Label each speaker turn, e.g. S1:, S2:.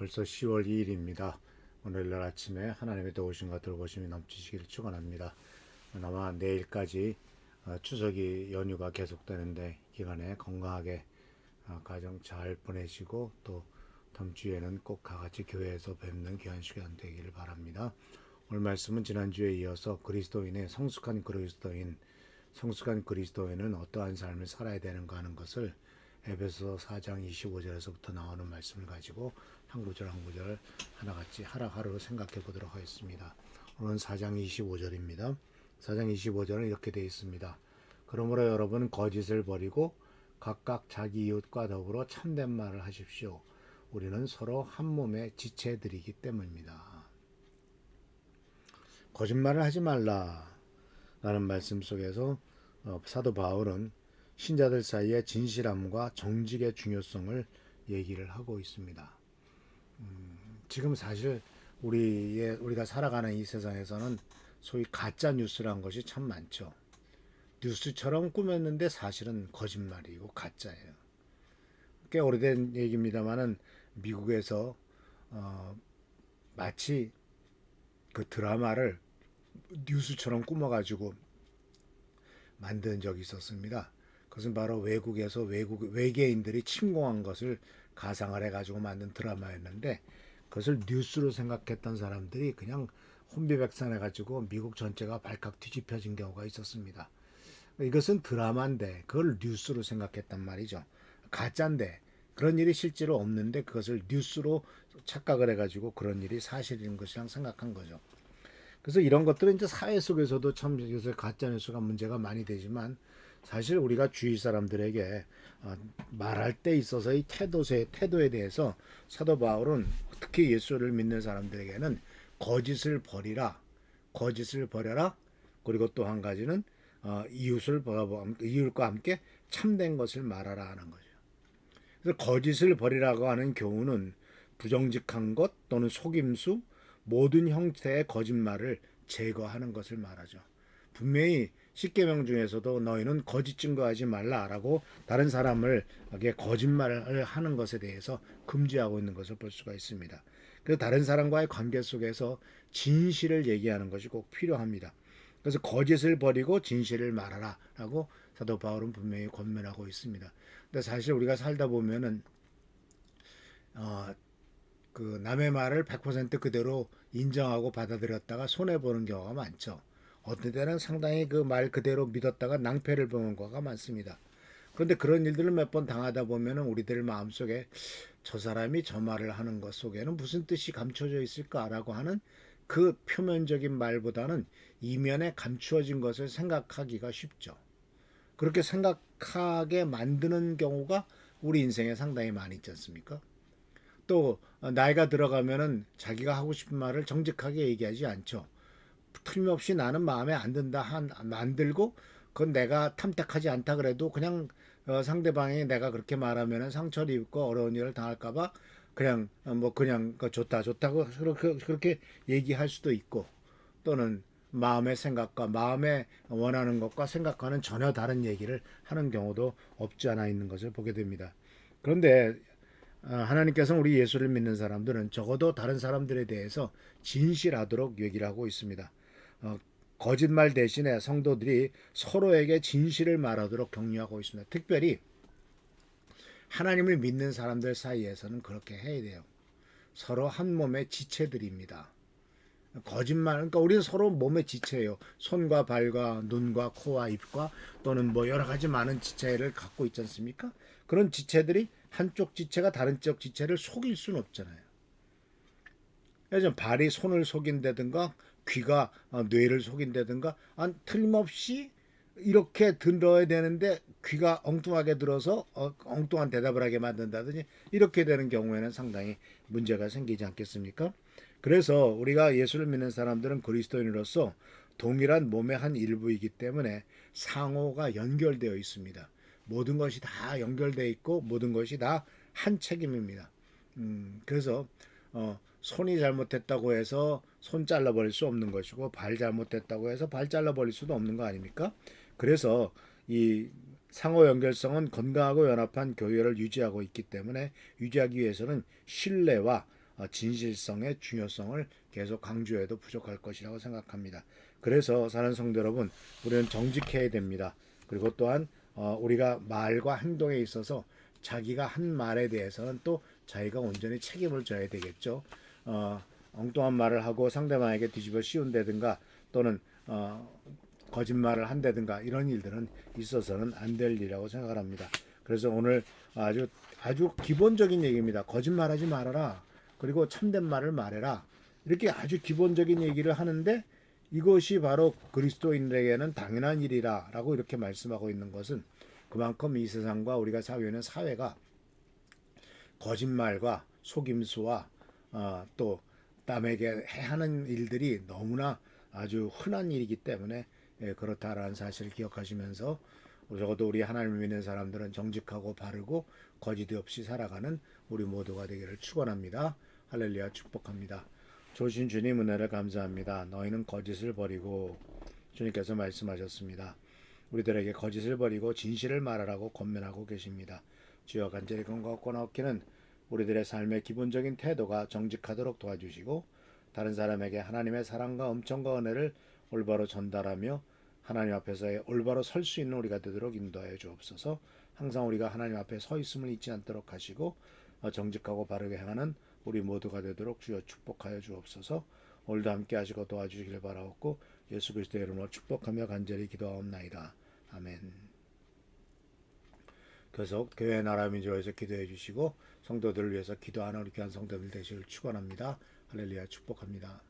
S1: 벌써 10월 2일입니다. 오늘날 아침에 하나님의 도우심과 돌보심이 넘치시기를 축원합니다. 아마 내일까지 추석이 연휴가 계속되는데 기간에 건강하게 가정 잘 보내시고 또 다음 주에는 꼭 다같이 교회에서 뵙는 귀한 시간 되기를 바랍니다. 오늘 말씀은 지난주에 이어서 그리스도인의 성숙한 그리스도인은 어떠한 삶을 살아야 되는가 하는 것을 에베소 4장 25절에서부터 나오는 말씀을 가지고 한 구절 한 구절 하나같이 하루 생각해 보도록 하겠습니다. 오늘은 4장 25절입니다. 4장 25절은 이렇게 되어 있습니다. 그러므로 여러분 거짓을 버리고 각각 자기 이웃과 더불어 참된 말을 하십시오. 우리는 서로 한 몸의 지체들이기 때문입니다. 거짓말을 하지 말라 라는 말씀 속에서 사도 바울은 신자들 사이의 진실함과 정직의 중요성을 얘기를 하고 있습니다. 지금 사실 우리가 살아가는 이 세상에서는 소위 가짜 뉴스란 것이 참 많죠. 뉴스처럼 꾸몄는데 사실은 거짓말이고 가짜예요. 꽤 오래된 얘기입니다만은 미국에서 마치 그 드라마를 뉴스처럼 꾸며가지고 만든 적이 있었습니다. 그것은 바로 외국에서 외계인들이 침공한 것을 가상을 해가지고 만든 드라마였는데 그것을 뉴스로 생각했던 사람들이 그냥 혼비백산해가지고 미국 전체가 발칵 뒤집혀진 경우가 있었습니다. 이것은 드라마인데 그걸 뉴스로 생각했단 말이죠. 가짜인데 그런 일이 실제로 없는데 그것을 뉴스로 착각을 해가지고 그런 일이 사실인 것이랑 생각한 거죠. 그래서 이런 것들은 이제 사회 속에서도 참 요새 가짜 뉴스가 문제가 많이 되지만 사실 우리가 주위 사람들에게 말할 때 있어서의 태도에 대해서 사도 바울은 특히 예수를 믿는 사람들에게는 거짓을 버려라. 그리고 또 한 가지는 이웃과 함께 참된 것을 말하라 하는 거죠. 그래서 거짓을 버리라고 하는 경우는 부정직한 것 또는 속임수, 모든 형태의 거짓말을 제거하는 것을 말하죠. 분명히 십계명 중에서도 너희는 거짓 증거하지 말라라고 다른 사람에게 거짓말을 하는 것에 대해서 금지하고 있는 것을 볼 수가 있습니다. 그래서 다른 사람과의 관계 속에서 진실을 얘기하는 것이 꼭 필요합니다. 그래서 거짓을 버리고 진실을 말하라라고 사도 바울은 분명히 권면하고 있습니다. 근데 사실 우리가 살다 보면은 그 남의 말을 100% 그대로 인정하고 받아들였다가 손해 보는 경우가 많죠. 어떤 때는 상당히 그 말 그대로 믿었다가 낭패를 보는 경우가 많습니다. 그런데 그런 일들을 몇 번 당하다 보면은 우리들 마음속에 저 사람이 저 말을 하는 것 속에는 무슨 뜻이 감춰져 있을까라고 하는 그 표면적인 말보다는 이면에 감추어진 것을 생각하기가 쉽죠. 그렇게 생각하게 만드는 경우가 우리 인생에 상당히 많이 있지 않습니까? 또 나이가 들어가면은 자기가 하고 싶은 말을 정직하게 얘기하지 않죠. 틀림없이 나는 마음에 안 든다 만들고 그건 내가 탐탁하지 않다 그래도 그냥 상대방이 내가 그렇게 말하면은 상처를 입고 어려운 일을 당할까봐 그냥 그냥 좋다고 그렇게 얘기할 수도 있고 또는 마음의 생각과 마음에 원하는 것과 생각과는 전혀 다른 얘기를 하는 경우도 없지 않아 있는 것을 보게 됩니다. 그런데 하나님께서는 우리 예수를 믿는 사람들은 적어도 다른 사람들에 대해서 진실하도록 얘기를 하고 있습니다. 거짓말 대신에 성도들이 서로에게 진실을 말하도록 격려하고 있습니다. 특별히 하나님을 믿는 사람들 사이에서는 그렇게 해야 돼요. 서로 한 몸의 지체들입니다. 거짓말, 그러니까 우리는 서로 몸의 지체예요. 손과 발과 눈과 코와 입과 또는 뭐 여러 가지 많은 지체를 갖고 있지 않습니까? 그런 지체들이 한쪽 지체가 다른 쪽 지체를 속일 수는 없잖아요. 그래서 발이 손을 속인다든가 귀가 뇌를 속인다든가 틀림없이 이렇게 들어야 되는데 귀가 엉뚱하게 들어서 엉뚱한 대답을 하게 만든다든지 이렇게 되는 경우에는 상당히 문제가 생기지 않겠습니까? 그래서 우리가 예수를 믿는 사람들은 그리스도인으로서 동일한 몸의 한 일부이기 때문에 상호가 연결되어 있습니다. 모든 것이 다 연결되어 있고 모든 것이 다 한 책임입니다. 그래서 손이 잘못했다고 해서 손 잘라버릴 수 없는 것이고 발 잘못했다고 해서 발 잘라버릴 수도 없는 거 아닙니까? 그래서 이 상호 연결성은 건강하고 연합한 교회를 유지하고 있기 때문에 유지하기 위해서는 신뢰와 진실성의 중요성을 계속 강조해도 부족할 것이라고 생각합니다. 그래서 사랑하는 성도 여러분, 우리는 정직해야 됩니다. 그리고 또한 우리가 말과 행동에 있어서 자기가 한 말에 대해서는 또 자기가 온전히 책임을 져야 되겠죠. 엉뚱한 말을 하고 상대방에게 뒤집어 씌운다든가 또는 거짓말을 한다든가 이런 일들은 있어서는 안 될 일이라고 생각을 합니다. 그래서 오늘 아주 기본적인 얘기입니다. 거짓말하지 말아라. 그리고 참된 말을 말해라. 이렇게 아주 기본적인 얘기를 하는데 이것이 바로 그리스도인들에게는 당연한 일이라라고 이렇게 말씀하고 있는 것은 그만큼 이 세상과 우리가 살고 있는 사회가 거짓말과 속임수와 또 남에게 해하는 일들이 너무나 아주 흔한 일이기 때문에 그렇다라는 사실을 기억하시면서 적어도 우리 하나님을 믿는 사람들은 정직하고 바르고 거짓 없이 살아가는 우리 모두가 되기를 축원합니다. 할렐루야 축복합니다. 조신 주님 은혜를 감사합니다. 너희는 거짓을 버리고 주님께서 말씀하셨습니다. 우리들에게 거짓을 버리고 진실을 말하라고 권면하고 계십니다. 주여 간절히 건강권 얻기는 우리들의 삶의 기본적인 태도가 정직하도록 도와주시고 다른 사람에게 하나님의 사랑과 엄청과 은혜를 올바로 전달하며 하나님 앞에서 올바로 설 수 있는 우리가 되도록 인도하여 주옵소서. 항상 우리가 하나님 앞에 서 있음을 잊지 않도록 하시고 정직하고 바르게 행하는 우리 모두가 되도록 주여 축복하여 주옵소서. 오늘도 함께 하시고 도와주시길 바라옵고 예수 그리스도의 이름으로 축복하며 간절히 기도하옵나이다. 아멘. 계속 교회 나라 민족에서 기도해 주시고 성도들을 위해서 기도하는 우리 귀한 성도들 되시길 축원합니다. 할렐루야 축복합니다.